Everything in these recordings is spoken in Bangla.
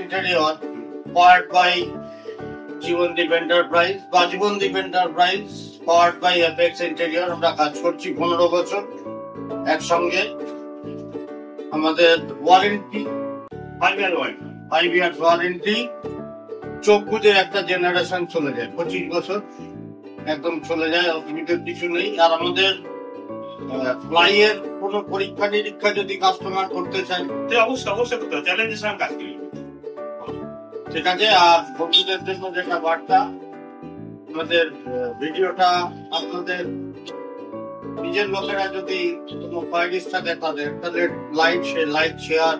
Interior powered by Jibondeep enterprise বা Jibondeep enterprise powered by apex interior. আমরা কাজ করছি 15 বছর একসঙ্গে। আমাদের ওয়ারেন্টি 5 ইয়ার ওয়ারেন্টি। চোখ বুঝে একটা জেনারেশন চলে যায়, 25 বছর একদম চলে যায়, অসুবিধার কিছু নেই। আর আমাদের ফ্লাইয়ের কোনো পরীক্ষা নিরীক্ষা যদি কাস্টমার করতে চায় অবশ্যই করতে হবে, চ্যালেঞ্জের সঙ্গে কাজ করি। ঠিক আছে। আর বন্ধুদের জন্য যেটা বার্তা, আমাদের ভিডিওটা আপনাদের নিজের লোকেরা যদি কোনো কোয়ারিজ থাকে তাদের লাইক শেয়ার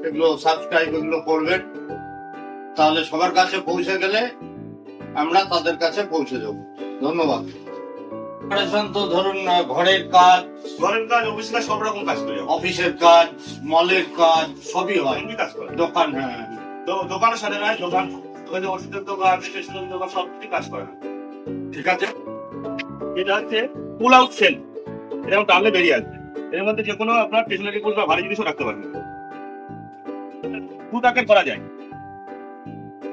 এগুলো সাবস্ক্রাইব এগুলো করবেন, তাহলে সবার কাছে পৌঁছে গেলে আমরা তাদের কাছে পৌঁছে দেবো। ধন্যবাদ। তো ধরুন ঘরের কাজ, অফিসের কাজ, সব রকম কাজ করি। অফিসের কাজ, মলের কাজ সবই হয়। কাজ করে দোকান, হ্যাঁ দোকানের সাথে নয়, দোকান ওষুধের দোকান, স্টেশনের দোকান, সব কিছু কাজ করে। ঠিক আছে। এটা হচ্ছে পুল আউট সেল, এরকম টানলে বেরিয়ে আসবে। এর মধ্যে যে কোনো আপনার স্টেশনারি পুল বা ভারী জিনিসও রাখতে পারবেন। পুতাকের করা যায়।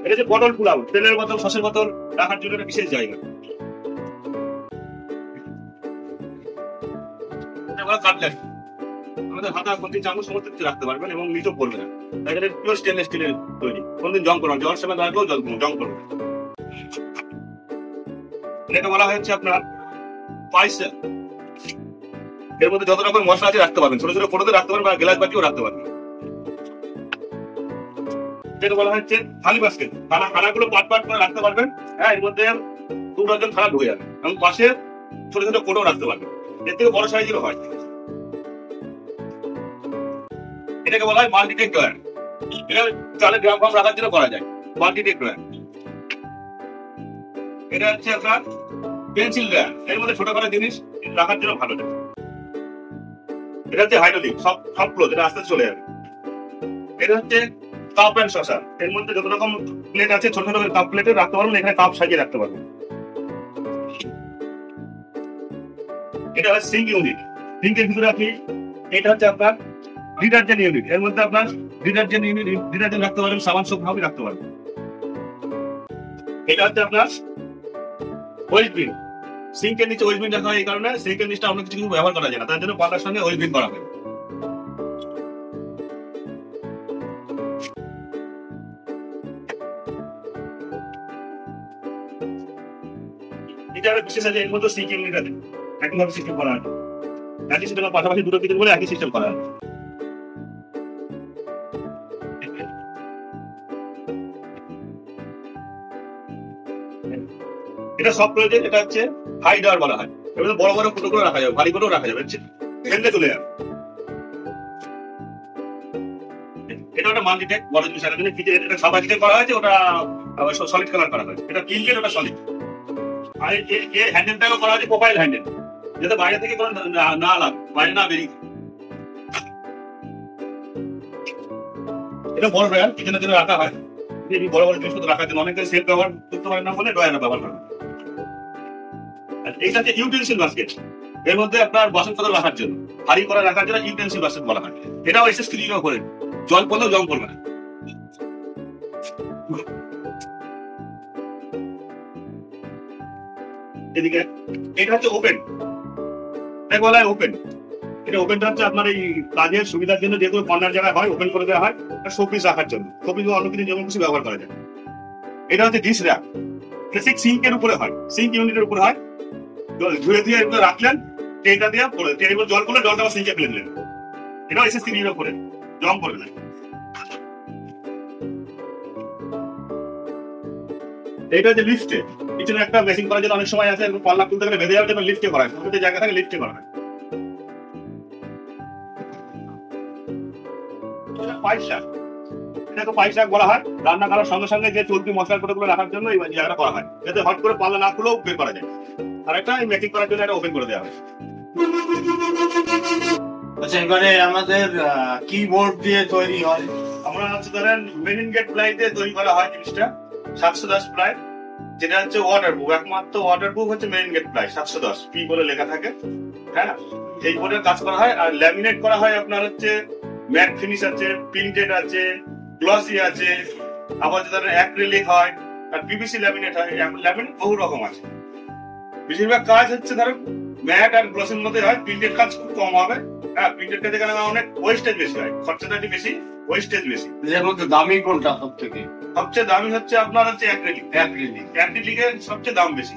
এটা যে বটল পুল আউট, তেলের বোতল, সসের বোতল রাখার জন্য একটা বিশেষ জায়গা। কাটলেট আমাদের হাতা খুন্তি চামচ সমস্ত কিছু রাখতে পারবেন এবং নিচও পড়বে না। এখানে পিওর স্টেনলেস স্টিলের তৈরি, কোনদিন জং করবে না, জল সময় রাখলেও জং করবে না। এটাকে বলা হচ্ছে আপনার পাইসা। এর মধ্যে যত রকম মশলা আছে রাখতে পারবেন, ছোট ছোট ফটোতে রাখতে পারবেন বা গ্লাস বাটিও রাখতে পারবেন। এটাকে বলা হচ্ছে থালি বাস্কেট, খানাগুলো পাট করে রাখতে পারবেন। হ্যাঁ, এর মধ্যে 2 ডজন খানা ঢুকে যাবে এবং পাশে ছোট ছোট ফটো রাখতে পারবেন। এর থেকে বড় সাইজেরও হয়। এটাকে বলা হয় মাল্টিটেক ড্রয়ার। এটা চালের গ্রাম ফার্ম রাখার জন্য করা যায়, মাল্টিটেক ড্রয়ার। এটা হচ্ছে আপনার পেন্সিল ড্রয়ার, এর মধ্যে ছোটখাটো জিনিস রাখার জন্য ভালো যায়। এটা হচ্ছে হাইড্রোলিক, সব ক্লোজ, এটা আস্তে চলে যাবে। এটা হচ্ছে কাপ অ্যান্ড সসার, এর মধ্যে যত রকম প্লেট আছে ছোট ছোট কাপ প্লেটে রাখতে পারবেন, এখানে কাপ সাজিয়ে রাখতে পারবেন। এটা হচ্ছে সিঙ্ক ইউনিট, সিঙ্কের ভিতরে আপনি, এটা হচ্ছে আপনার ডিটারজেন্ট ইউনিট, এর মধ্যে আপনার ডিটারজেন্ট রাখতে পারবেন, সাবান সব ভাবে রাখতে পারবেন। এটা হচ্ছে আপনার ওয়েস্ট বিন, সিঙ্কের নিচে ওয়েস্ট বিন রাখা হয় এই কারণে সিঙ্কের নিচটা অন্য কিছু ব্যবহার করা যায় না, তার জন্য পাতার সঙ্গে ওয়েস্ট বিন করা হয়। এটা বিশেষ আছে, এর মধ্যে সিঙ্ক ইউনিট আছে, একইভাবে সিস্টেম করা আছে। একই সিস্টেমের পাশাপাশি দুটো কিছু বলে একই সিস্টেম করা আছে। এটা সব প্রয়োজন। এটা হচ্ছে হাই ডাওয়ার বলা হয়, এবার বড় বড় ফুটোগুলো রাখা যাবে, ভারী করেও রাখা যাবে, ফেললে চলে যাবে। এটা একটা মাল্টিটেক বড় জিনিস রাখার জন্য। এটা সাদা চিটে করা হয়েছে, ওটা সলিড কালার করা হয়েছে। এটা কিনলে ওটা সলিড। আর এই হ্যান্ডেলটাও করা হয়েছে প্রোফাইল হ্যান্ডেল, যাতে বাইরে থেকে কোনো না লাগে, বাইরে না বেরিয়ে। এটা বড় ড্রয়ার, কিচেনের জন্য রাখা হয়, বড় বড় জিনিসপত্র রাখার জন্য। অনেকে সেলফ ব্যবহার করতে পারে না বলে ড্রয়ার ব্যবহার করে। এইটা হচ্ছে ইউটেনসিল বাস্কেট, এর মধ্যে আপনার বাসনপত্র রাখার জন্য, ভারী করে রাখার জন্য ইউটেনসিল বাস্কেট বলা হয়। এটাও এসএস ক্লিন করে, জল পড়লেও জং পড়বে না। এদিকে এটা হচ্ছে ওপেন, এটা বলা হয় ওপেন। এটা ওপেনটা হচ্ছে আপনার এই কাজের সুবিধার জন্য, যেগুলো কর্নার জায়গায় হয় ওপেন করে দেওয়া হয়, শোপিস রাখার জন্য, শোপিস অন্য কিছু যেমন কিছু ব্যবহার করা যায়। এটা হচ্ছে ডিশ র্যাক, ঠিক সিঙ্কের উপরে হয়, সিঙ্ক ইউনিটের উপরে হয়। ধুয়ে ধুয়ে এগুলো রাখলেন, ট্রেটা দিয়ে পড়ে, ট্রের জল পড়লে জলটা আবার সিঙ্কে ফেলে দিলেন। এটাও এসএস ক্লিন করে, জং করবে না। এটা হচ্ছে লিফটে, পিছনে একটা মেশিন করার জন্য অনেক সময় আছে, পাল্লা তুলতে গেলে বেঁধে যাওয়ার জন্য লিফটে করা হয়, ছোট জায়গা থাকে লিফটে করা হয়। এটাকে পাইপ শাক বলা হয়, রান্না করার সঙ্গে সঙ্গে যে চলতি মশলার গুলো রাখার জন্য এই জায়গাটা করা হয়, যাতে হট করে পাল্লা না খুলেও বের করা যায়। আর একটা মেকিং করার জন্য এটা ওপেন করে দেওয়া হয়। আচ্ছা, এবারে আমাদের কিবোর্ড দিয়ে তৈরি হয়। আমরা হচ্ছে ধরেন মেরিনগেট প্লাই দিয়ে তৈরি করা হয় জিনিসটা, 710 প্লাই, যেটা হচ্ছে ওয়াটারপ্রুফ। একমাত্র ওয়াটারপ্রুফ হচ্ছে মেরিনগেট প্লাই, 710 পি বলে লেখা থাকে। হ্যাঁ, এই বোর্ডের কাজ করা হয়। আর ল্যামিনেট করা হয় আপনার হচ্ছে ম্যাট ফিনিশ আছে, প্রিন্টেড আছে, গ্লসি আছে, আবার যদি অ্যাক্রিলিক হয়, আর পিভিসি ল্যামিনেট হয়। ল্যামিনেট বহু রকম আছে। বেশিরভাগ কাজ হচ্ছে ধরো ম্যাট আর গ্লসের মধ্যে হয়, প্রিন্টেড কাজ খুব কম হবে। হ্যাঁ, প্রিন্টেড কাজে কারণে অনেক ওয়েস্টেজ বেশি হয়, খরচাটা একটু বেশি, ওয়েস্টেজ বেশি। এর মধ্যে দামি কোনটা সব থেকে? সবচেয়ে দামি হচ্ছে আপনার হচ্ছে অ্যাক্রিলিক। অ্যাক্রিলিকের সবচেয়ে দাম বেশি।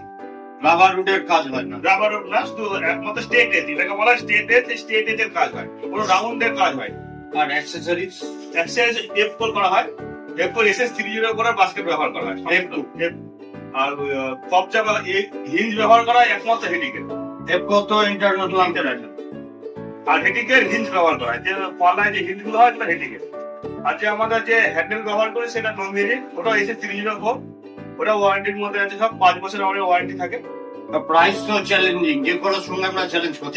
রাবার উডের কাজ হয় না? রাবার না, শুধু একমাত্র স্টেট এজ, এটাকে বলা হয় স্টেট এজের কাজ হয়, কোনো রাউন্ডের কাজ হয়। আর অ্যাক্সেসরিজ? অ্যাক্সেস F4 করা হয়, F4 SS30 করে বাস্কেট ব্যবহার করা হয়। আর কবজা বা হিঞ্জ ব্যবহার করা হয় একমাত্র হেডিকের। কত ইন্টারন্যাশনাল। আর হেডিকের হিঞ্জ ব্যবহার করা হয়, যে পলায় যে হিঞ্জ গুলো হয় সেটা হেডিকের। আর যে আমাদের যে হ্যান্ডেল ব্যবহার করি সেটা নন-হেডিক, ওটা SS30 ওটা ওয়ারেন্টির মধ্যে আছে, সব 5 বছরের আমাদের ওয়ারেন্টি থাকে। প্রাইস তো চ্যালেঞ্জিং, যে কোনো সঙ্গে আমরা চ্যালেঞ্জ করতে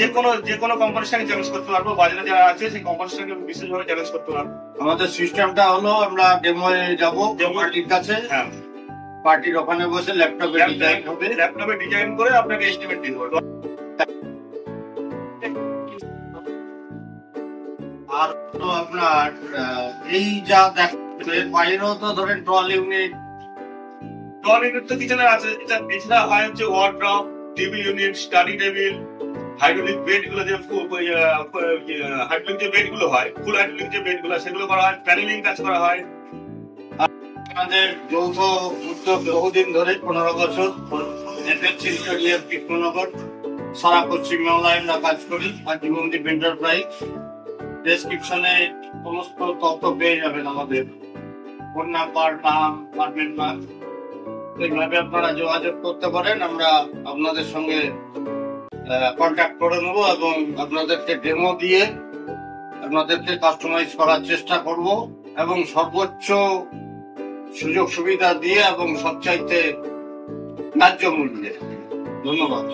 যে কোনো কোম্পানির সঙ্গে চ্যালেঞ্জ করতে পারবো, বাজারে যারা আছে সেই কোম্পানির সঙ্গে বিশেষভাবে চ্যালেঞ্জ করতে পারবো। আমাদের সিস্টেমটা হলো আমরা ডেমোয়ে যাবো পার্টির কাছে, হ্যাঁ, পার্টির ওখানে বসে ল্যাপটপে ডিজাইন হবে, ল্যাপটপে ডিজাইন করে আপনাকে এস্টিমেট দিয়ে দেবো। আর তো আপনার এই যা দেখতে বাইরেও তো ধরেন ট্রল ইউনিট, টল ইউনিট তো কিচেনে আছে। এটা এছাড়া হয় হচ্ছে wardrobe, TV unit, study table, hydraulic bed গুলো, যে হাইড্রোলিক যে বেড গুলো হয়, ফুল হাইড্রোলিক যে বেড গুলো, সেগুলো করা হয়। প্যানেলিং কাজ করা হয়। আমাদের যৌথ উদ্যোগ বহুদিন ধরে 15 বছর এফএক্স ইন্টেরিয়র কৃষ্ণনগর, সারা পশ্চিমবাংলায় আমরা কাজ করি। জীবনদীপ এন্টারপ্রাইজ, ডেসক্রিপশনে সমস্ত তথ্য পেয়ে যাবেন, আমাদের ফোন নাম্বার, নাম, পারবেন না, এইভাবে আপনারা যোগাযোগ করতে পারেন। আমরা আপনাদের সঙ্গে কন্ট্যাক্ট করে নেবো এবং আপনাদেরকে ডেমো দিয়ে আপনাদেরকে কাস্টমাইজ করার চেষ্টা করব এবং সর্বোচ্চ সুযোগ সুবিধা দিয়ে এবং সবচাইতে ন্যায্য মূল্যে। ধন্যবাদ।